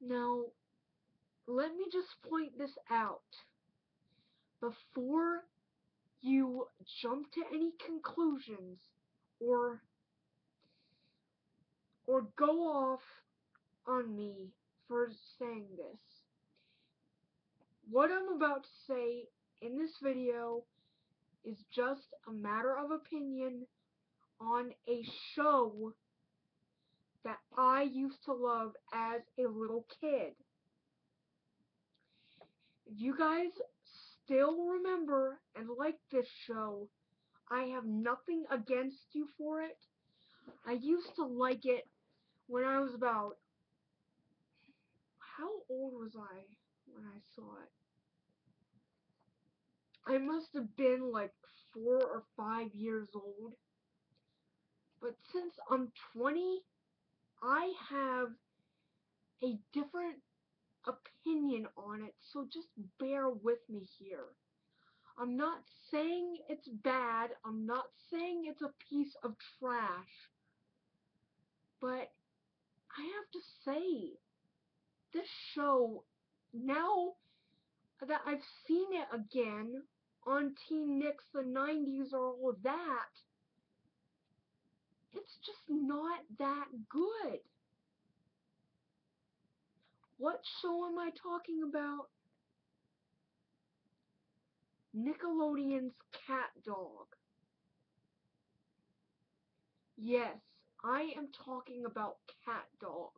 Now, let me just point this out. Before you jump to any conclusions or go off on me for saying this. What I'm about to say in this video is just a matter of opinion on a show that I used to love as a little kid. If you guys still remember and like this show, I have nothing against you for it. I used to like it when I was about, how old was I when I saw it? I must have been like 4 or 5 years old. But since I'm 20, I have a different opinion on it, so just bear with me here. I'm not saying it's bad, I'm not saying it's a piece of trash, but I have to say, this show, now that I've seen it again on Teen Nicks, the 90s, or all of that, it's just not that good. What show am I talking about? Nickelodeon's CatDog. Yes, I am talking about CatDog.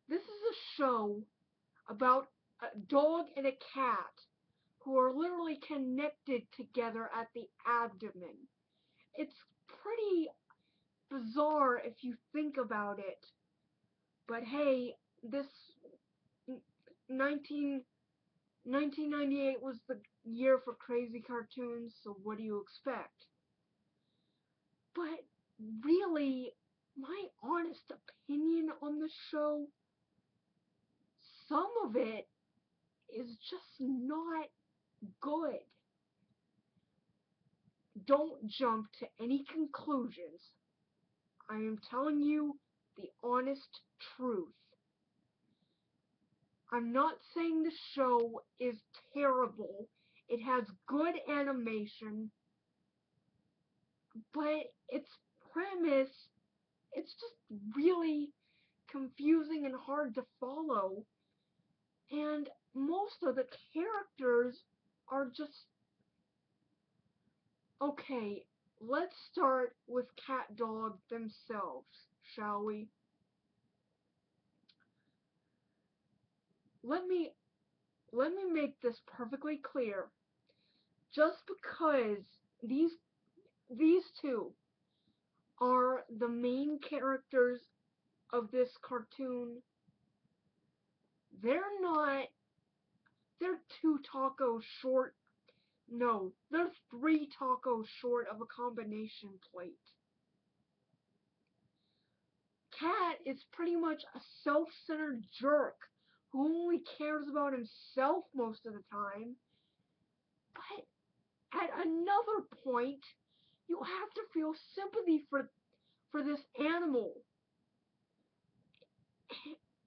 This is a show about a dog and a cat who are literally connected together at the abdomen. It's pretty bizarre if you think about it. But hey, this 1998 was the year for crazy cartoons, so what do you expect? But really, my honest opinion on the show, some of it is just not good. Don't jump to any conclusions. I am telling you the honest truth. I'm not saying the show is terrible. It has good animation, but its premise, it's just really confusing and hard to follow. And most of the characters are just... Okay, let's start with CatDog themselves, shall we? Let me make this perfectly clear. Just because these two are the main characters of this cartoon, they're two tacos short. No, they're 3 tacos short of a combination plate. Cat is pretty much a self-centered jerk who only cares about himself most of the time. But at another point, you have to feel sympathy for this animal.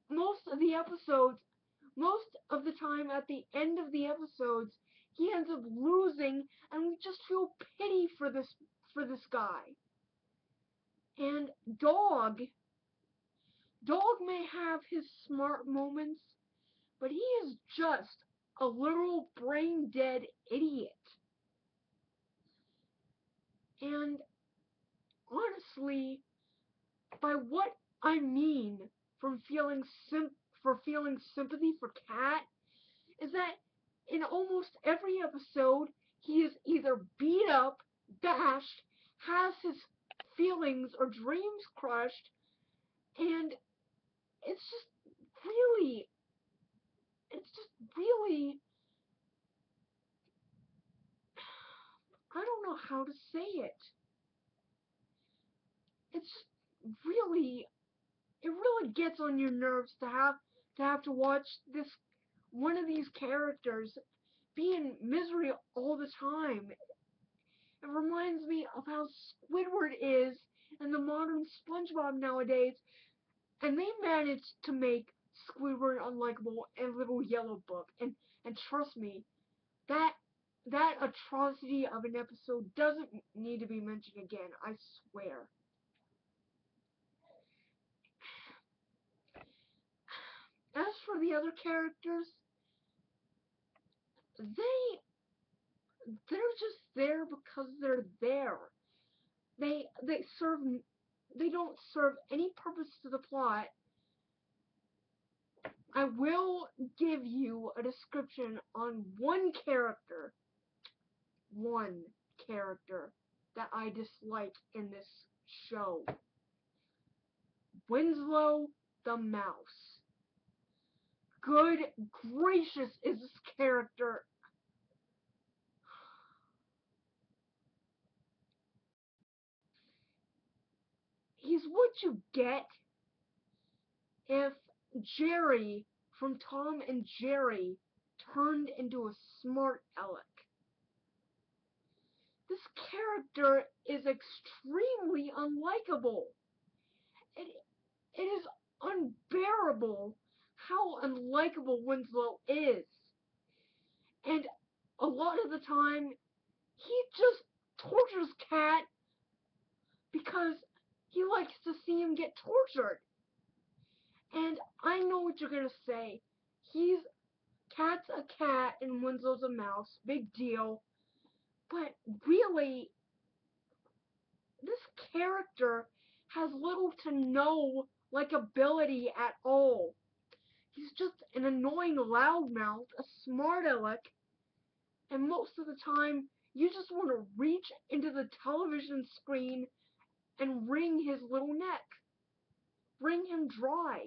Most of the episodes, most of the time at the end of the episodes, he ends up losing, and we just feel pity for this guy. And Dog may have his smart moments, but he is just a literal brain-dead idiot. And honestly, by what I mean from feeling sympathy for Cat is that in almost every episode, he is either beat up, bashed, has his feelings or dreams crushed, and it's just really, I don't know how to say it. It's really, it really gets on your nerves to have to watch this, one of these characters be in misery all the time. It reminds me of how Squidward is in the modern SpongeBob nowadays. And they managed to make Squidward unlikable and Little Yellow Book. And trust me, that that atrocity of an episode doesn't need to be mentioned again, I swear. As for the other characters, they they're just there because they're there. They serve they don't serve any purpose to the plot. I will give you a description on one character that I dislike in this show. Winslow the Mouse. Good gracious, is this character. He's what you get if Jerry from Tom and Jerry turned into a smart aleck. This character is extremely unlikable. It, it is unbearable how unlikable Winslow is. And a lot of the time, he just tortures Cat because he likes to see him get tortured. And I know what you're gonna say. Cat's a cat and Winslow's a mouse. Big deal. But really, this character has little to no likability at all. He's just an annoying loudmouth, a smart aleck, and most of the time you just want to reach into the television screen and wring his little neck. Wring him dry.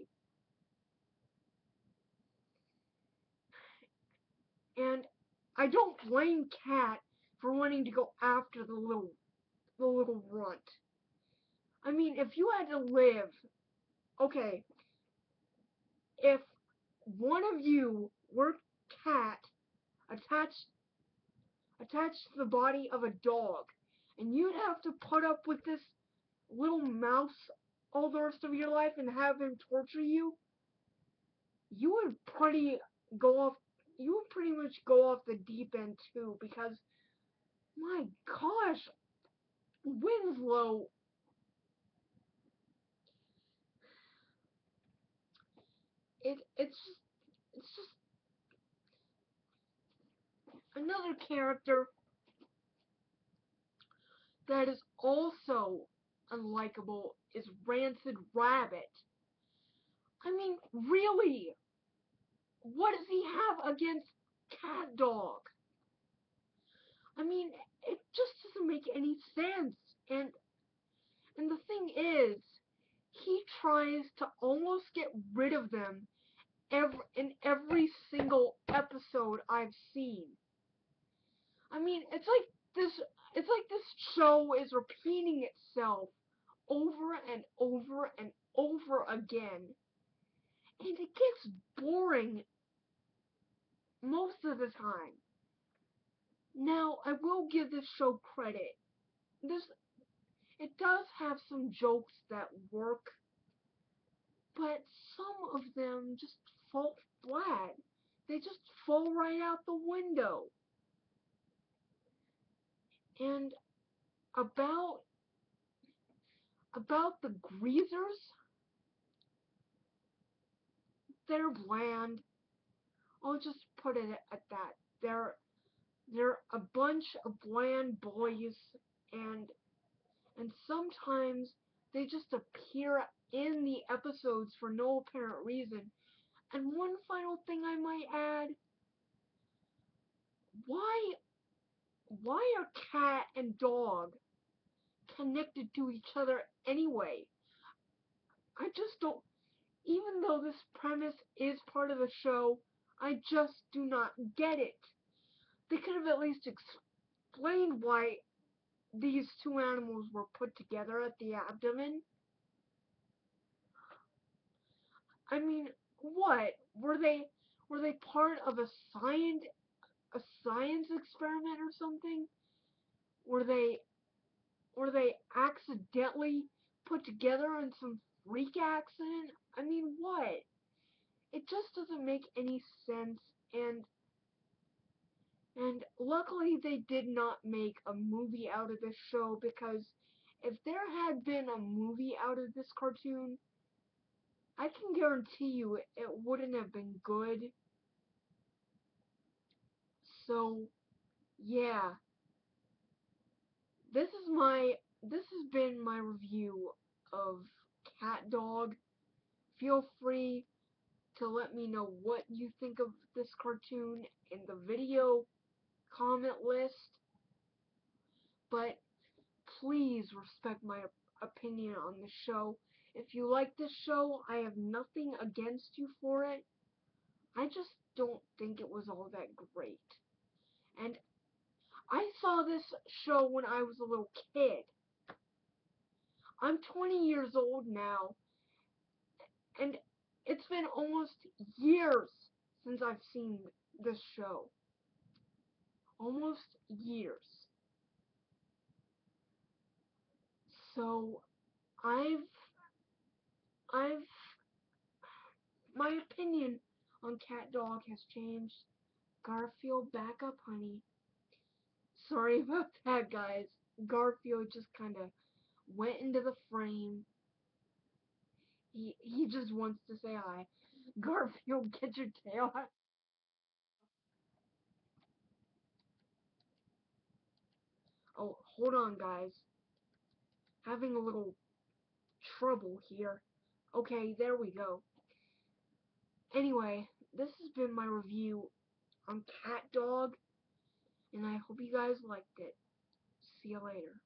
And I don't blame Cat for wanting to go after the little runt. I mean, if you had to live, okay, if one of you were Cat attached attached to the body of a dog, and you'd have to put up with this little mouse all the rest of your life and have him torture you, you would go off you would pretty much go off the deep end too, because my gosh, Winslow, it's just another character that is also unlikable is Rancid Rabbit. I mean, really, what does he have against CatDog? I mean, it just doesn't make any sense. And the thing is, he tries to almost get rid of them in every single episode I've seen. I mean, it's like this show is repeating itself over and over and over again. And it gets boring most of the time. Now, I will give this show credit. It does have some jokes that work, but some of them just fall flat. They just fall right out the window. And about the greasers, they're bland. I'll just put it at that. They're a bunch of bland boys, and sometimes they just appear in the episodes for no apparent reason. And one final thing I might add, why are cat and dog connected to each other anyway? I just don't, even though this premise is part of the show, I just do not get it. They could have at least explained why these two animals were put together at the abdomen. I mean, what? Were they part of a science experiment or something? Were they accidentally put together in some freak accident? I mean, what? It just doesn't make any sense, and luckily they did not make a movie out of this show, because if there had been a movie out of this cartoon, I can guarantee you it wouldn't have been good. So, yeah, this has been my review of CatDog. Feel free to let me know what you think of this cartoon in the video comment list, but please respect my opinion on the show. If you like this show, I have nothing against you for it. I just don't think it was all that great. And I saw this show when I was a little kid. I'm 20 years old now, and it's been almost years since I've seen this show. Almost years. So I've my opinion on CatDog has changed. Garfield, back up, honey. Sorry about that, guys. Garfield just kind of went into the frame. He just wants to say hi. Garfield, get your tail out. Oh, hold on, guys. Having a little trouble here. Okay, there we go. Anyway, this has been my review on CatDog, and I hope you guys liked it. See you later.